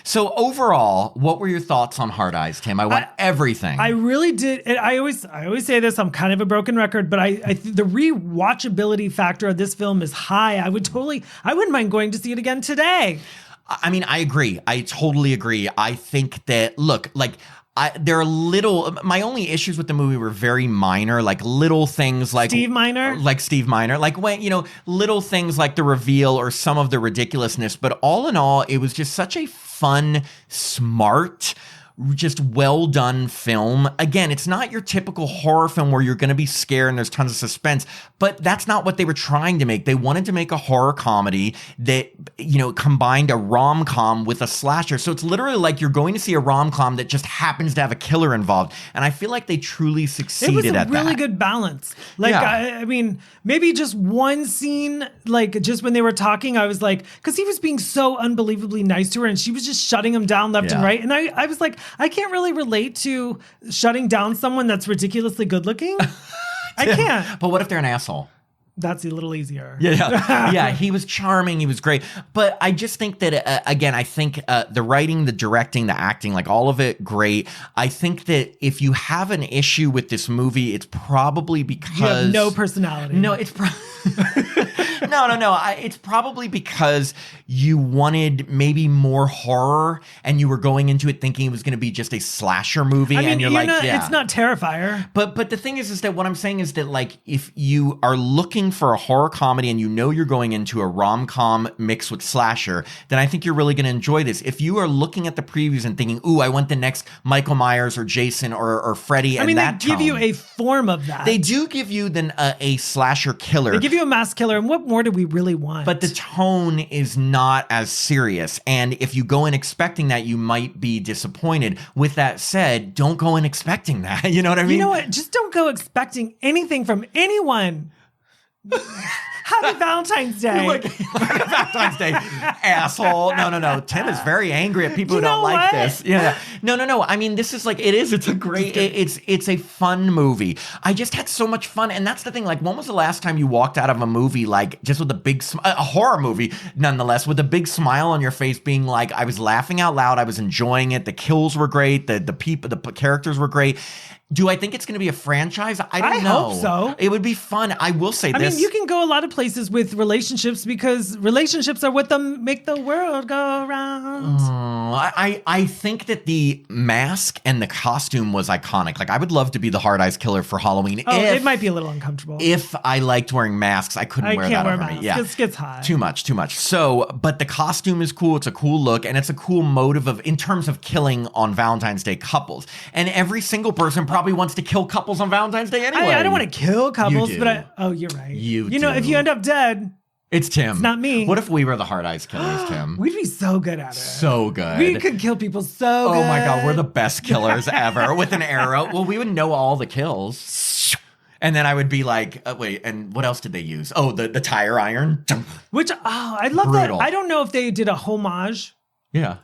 So overall, what were your thoughts on Hard Eyes, Tim? I want everything. I really did. And I always say this. I'm kind of a broken record, but the rewatchability factor of this film is high. I wouldn't mind going to see it again today. I mean, I agree. I totally agree. I think that, look, like, there are my only issues with the movie were very minor, like little things like Steve Miner, like when, little things like the reveal or some of the ridiculousness. But all in all, it was just such a fun, smart, just well done film. Again, it's not your typical horror film where you're going to be scared and there's tons of suspense, but that's not what they were trying to make. They wanted to make a horror comedy that, combined a rom-com with a slasher. So it's literally like you're going to see a rom-com that just happens to have a killer involved. And I feel like they truly succeeded at that. It was a really good balance. Like, yeah. I mean, maybe just one scene, like just when they were talking, I was like, because he was being so unbelievably nice to her and she was just shutting him down left and right. And I was like, I can't really relate to shutting down someone that's ridiculously good looking. I can't. But what if they're an asshole? That's a little easier. Yeah, he was charming. He was great. But I just think that, again, I think the writing, the directing, the acting, like all of it, great. I think that if you have an issue with this movie, it's probably because... You have no personality. No, it's No. It's probably because you wanted maybe more horror and you were going into it thinking it was going to be just a slasher movie. And you're like, it's not Terrifier. But the thing is that what I'm saying is that, like, if you are looking for a horror comedy and you're going into a rom-com mixed with slasher, then I think you're really going to enjoy this. If you are looking at the previews and thinking, ooh, I want the next Michael Myers or Jason or Freddy, and that they give you a form of that. They do give you then a slasher killer. They give you a mass killer, and what more do we really want? But the tone is not as serious. And if you go in expecting that, you might be disappointed. With that said, don't go in expecting that. You know what I mean? You know what? Just don't go expecting anything from anyone. Happy Valentine's Day. Happy Valentine's Day, asshole. No. Tim is very angry at people who don't like this. Yeah. No. I mean, this is like, it's a great, it's a fun movie. I just had so much fun. And that's the thing. Like, when was the last time you walked out of a movie, like, just with a horror movie, nonetheless, with a big smile on your face, being like, I was laughing out loud. I was enjoying it. The kills were great. The people, the characters were great. Do I think it's going to be a franchise? I don't know. I hope so. It would be fun. I will say this. I mean, you can go a lot of places with relationships because relationships are what make the world go around. I think that the mask and the costume was iconic. Like, I would love to be the Hard Eyes Killer for Halloween. It might be a little uncomfortable. If I liked wearing masks, I couldn't wear that over me. Yeah, it gets hot. Too much. So, but the costume is cool. It's a cool look, and it's a cool motive in terms of killing on Valentine's Day couples. And every single person probably wants to kill couples on Valentine's Day anyway. I don't want to kill couples, You do. but you're right. You know, if you end up dead, it's Tim. It's not me. What if we were the Hard Eyes Killers, Tim? We'd be so good at it. So good. We could kill people so good. Oh my God, we're the best killers ever with an arrow. Well, we would know all the kills. And then I would be like, wait, and what else did they use? Oh, the tire iron. Which, I love Brutal. that. I don't know if they did a homage. Yeah.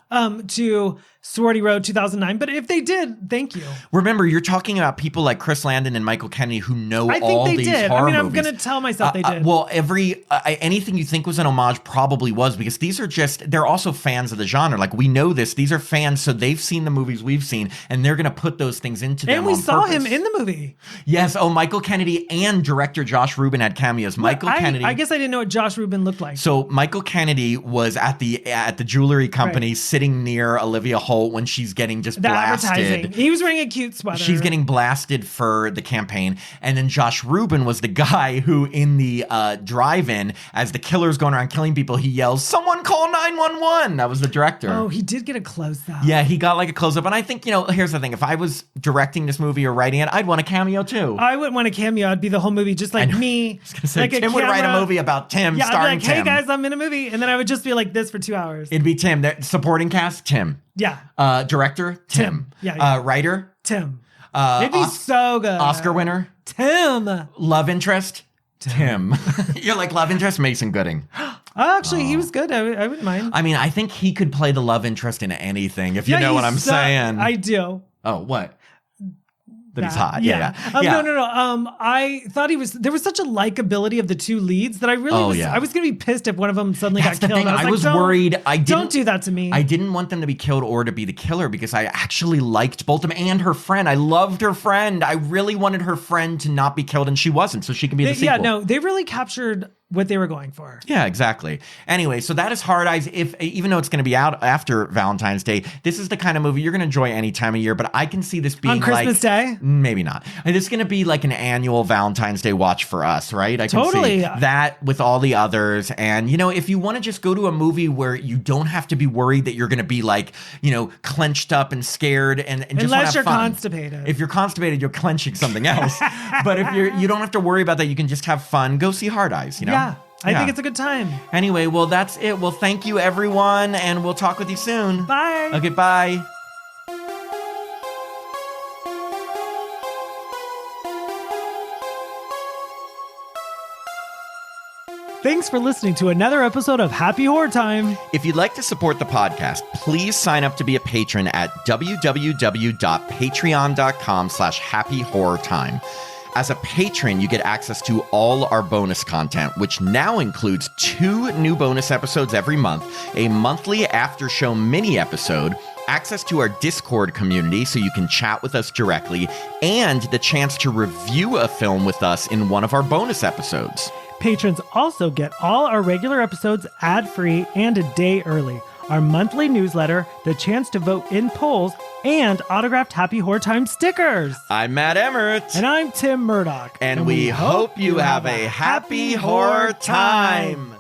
To Sorority Road 2009, but if they did, thank you. Remember, you're talking about people like Chris Landon and Michael Kennedy who know all these horror movies. I'm going to tell myself they did. Well, anything you think was an homage probably was, because these are they're also fans of the genre. Like, we know this. These are fans, so they've seen the movies we've seen, and they're going to put those things into them. And we saw purpose. him in the movie. Yes. Oh, Michael Kennedy and director Josh Rubin had cameos. Kennedy. I guess I didn't know what Josh Rubin looked like. So Michael Kennedy was at the jewelry company, sitting near Olivia Holt when she's getting just blasted. Advertising. He was wearing a cute sweater. She's getting blasted for the campaign. And then Josh Rubin was the guy who, in the drive-in, as the killer's going around killing people, he yells, "Someone call 911." That was the director. Oh, he did get a close-up. Yeah, he got like a close-up. And I think, here's the thing. If I was directing this movie or writing it, I'd want a cameo too. I wouldn't want a cameo. I'd be the whole movie, just like me. I was gonna say, like Tim would write a movie about Tim, starring Tim. Hey guys, I'm in a movie. And then I would just be like this for 2 hours. It'd be Tim. Supporting cast, Tim. Yeah. Director, Tim. Yeah. Writer, Tim. It'd be so good. Oscar winner, Tim. Love interest, Tim. You're like, love interest, Mason Gooding. Actually, he was good. I wouldn't mind. I mean, I think he could play the love interest in anything, if you know what I'm saying. I do. Oh, what? that he's hot. Yeah. No. I thought there was such a likability of the two leads that I really I was going to be pissed if one of them suddenly got killed. I was worried. Don't do that to me. I didn't want them to be killed or to be the killer because I actually liked both of them and her friend. I loved her friend. I really wanted her friend to not be killed, and she wasn't, so she can be the sequel. Yeah, no, they really captured what they were going for. Yeah, exactly. Anyway, so that is Hard Eyes. Even though it's going to be out after Valentine's Day, this is the kind of movie you're going to enjoy any time of year, but I can see this being on Christmas Day? Maybe not. This is going to be like an annual Valentine's Day watch for us, right? I can see that with all the others. And, if you want to just go to a movie where you don't have to be worried that you're going to be clenched up and scared and just unless you're fun. Constipated. If you're constipated, you're clenching something else. But if you don't have to worry about that, you can just have fun. Go see Hard Eyes, Yeah, I think it's a good time. Anyway, well, that's it. Well, thank you, everyone, and we'll talk with you soon. Bye. Okay, bye. Thanks for listening to another episode of Happy Horror Time. If you'd like to support the podcast, please sign up to be a patron at www.patreon.com/happyhorrortime. As a patron, you get access to all our bonus content, which now includes 2 new bonus episodes every month, a monthly after-show mini episode, access to our Discord community so you can chat with us directly, and the chance to review a film with us in one of our bonus episodes. Patrons also get all our regular episodes ad-free and a day early, our monthly newsletter, the chance to vote in polls, and autographed Happy Horror Time stickers. I'm Matt Emmert. And I'm Tim Murdoch. And we hope you have a happy horror time.